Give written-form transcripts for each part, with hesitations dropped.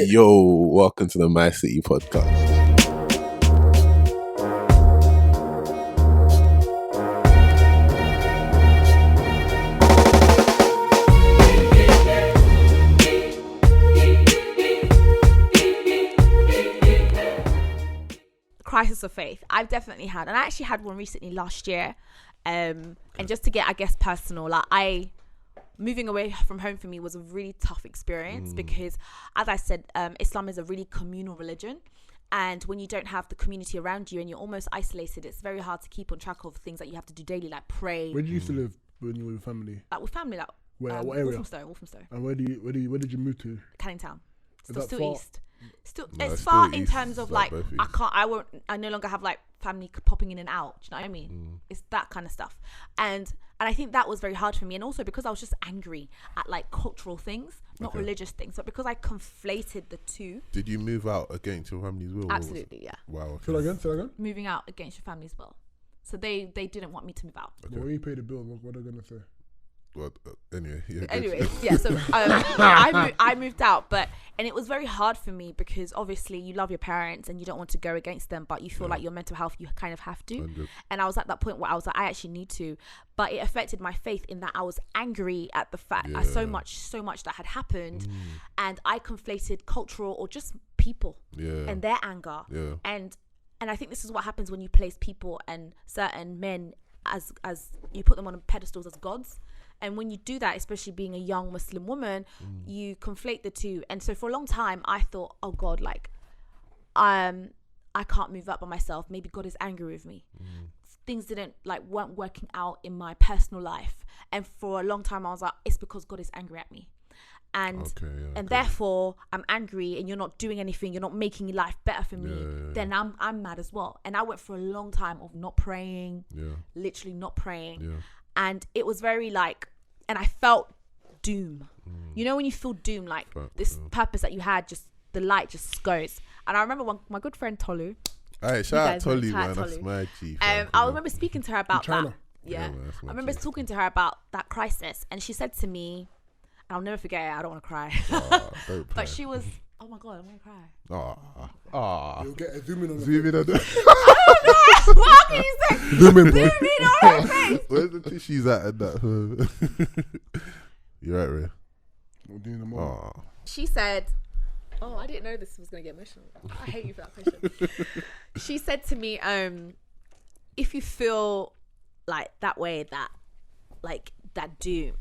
Yo, welcome to the MyCityPodcast. Crisis of faith. I've definitely had, and I actually had one recently last year. And just to get, I guess, personal, like moving away from home for me was a really tough experience because, as I said, Islam is a really communal religion. And when you don't have the community around you and you're almost isolated, it's very hard to keep on track of things that you have to do daily, like pray. Where did you used to live when you were with family? Like with family, like Where? What area? Walthamstow. And where did you move to? Canning Town. Is that Still far? east. Still, No, it's it's far still in east. terms of It's like like both I no longer have like family popping in and out. Do you know what I mean? It's that kind of stuff, and I think that was very hard for me, and also because I was just angry at like cultural things, not religious things, but because I conflated the two. Did you move out against your family's will? Absolutely, yeah. Wow. Say that again. Moving out against your family's will, so they didn't want me to move out. Well, when you pay the bill, what are they gonna say? Well, anyway, yeah. good. Anyway, yeah, so I moved out, and it was very hard for me because obviously you love your parents and you don't want to go against them, but you feel like your mental health, you kind of have to. 100. And I was at that point where I was like, I actually need to, but it affected my faith in that I was angry at the fact so much that had happened, and I conflated cultural or just people and their anger, and I think this is what happens when you place people and certain men as you put them on pedestals as gods. And when you do that, especially being a young Muslim woman, you conflate the two. And so for a long time, I thought, oh God, like, I can't move up by myself. Maybe God is angry with me. Things weren't working out in my personal life. And for a long time, I was like, it's because God is angry at me. And therefore, I'm angry and you're not doing anything. You're not making life better for me. Then I'm mad as well. And I went for a long time of not praying, literally not praying. And it was very like, and I felt doom. You know when you feel doom, like this purpose that you had, just the light just goes. And I remember my good friend Tolu. Alright, shout out Tolly, man. That's my chief. I remember speaking to her about that. Yeah, man, I remember talking to her about that crisis, and she said to me, and I'll never forget it, I don't want to cry. But she was, oh my God, I'm going to cry. You'll get a zoom in on the Zoom in on the What can you say? Zoom in, bro. Zoom in on her face. Where's the tissues at and that? You're right, Ray. We're doing them all. She said, oh, I didn't know this was going to get emotional. I hate you for that question. She said to me, if you feel like that way, that doom,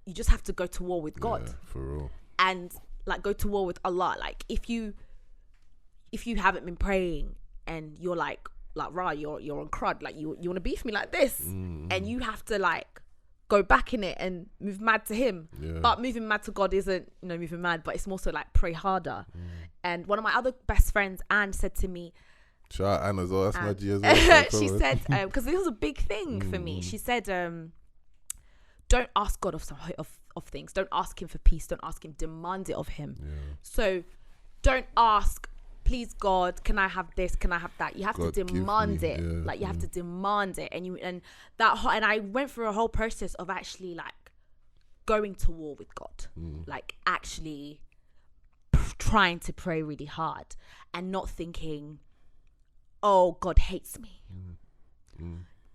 you just have to go to war with God. Yeah, for real. And like go to war with Allah. Like if you haven't been praying and you're like rah, you're on crud, like you want to beef me like this, and you have to like go back in it and move mad to him. But moving mad to God isn't moving mad, but it's more so like pray harder. And one of my other best friends, Anne, said to me, shout out Anne as well. That's my G as well. she said, because this was a big thing for me. She said, don't ask God of things. Don't ask him for peace. Don't ask him. Demand it of him. So don't ask, please God, can I have this? Can I have that? You have to demand it. Like you have to demand it. And I went through a whole process of actually like going to war with God. Like actually trying to pray really hard and not thinking, oh, God hates me.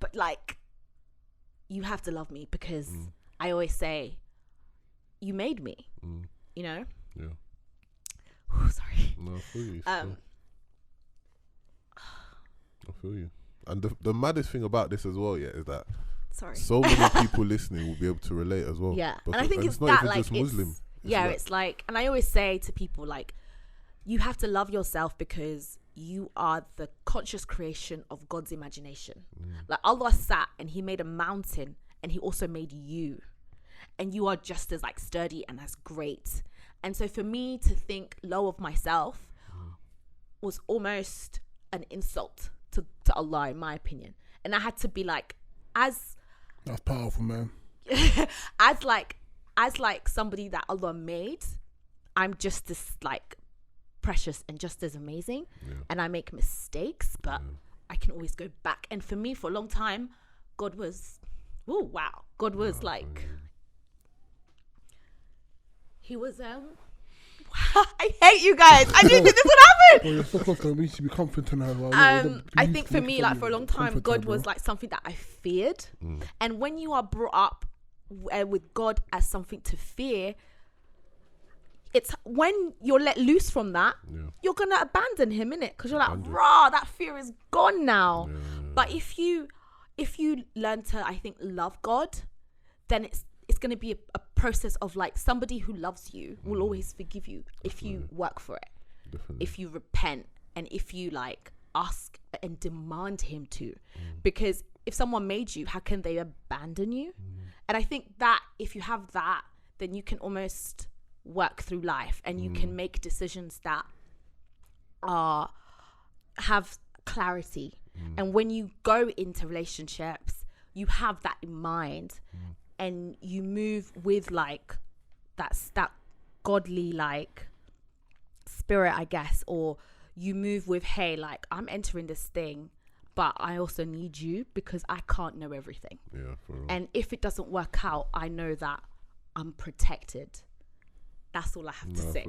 But like, you have to love me because I always say, you made me, Yeah. Oh, sorry. No, I feel you. I feel you. And the maddest thing about this as well, is that so many people listening will be able to relate as well. Yeah. Because, and I think it's not that even like, just Muslim. it's like, and I always say to people like, you have to love yourself because you are the conscious creation of God's imagination. Like Allah sat and he made a mountain and he also made you. And you are just as like sturdy and as great. And so for me to think low of myself was almost an insult to Allah, in my opinion. And I had to be like, that's powerful, man. as like somebody that Allah made, I'm just as like precious and just as amazing. And I make mistakes, but I can always go back. And for me, for a long time, God was like, he was I hate you guys. I didn't think this would happen. Well, you're so close. We need to be comforting her. I think for me, like for a long time, God was like something that I feared. And when you are brought up with God as something to fear, it's when you're let loose from that, you're gonna abandon him, innit? Because you're like, rah, that fear is gone now. But if you learn to, I think, love God, then it's gonna be a process of like somebody who loves you will always forgive you if you work for it. Definitely. If you repent and if you like ask and demand him to. Because if someone made you, how can they abandon you? And I think that if you have that, then you can almost work through life and you can make decisions that have clarity. And when you go into relationships, you have that in mind and you move with like that godly like spirit, I guess, or you move with, hey, like I'm entering this thing, but I also need you because I can't know everything. For real. And if it doesn't work out, I know that I'm protected. That's all I have to say.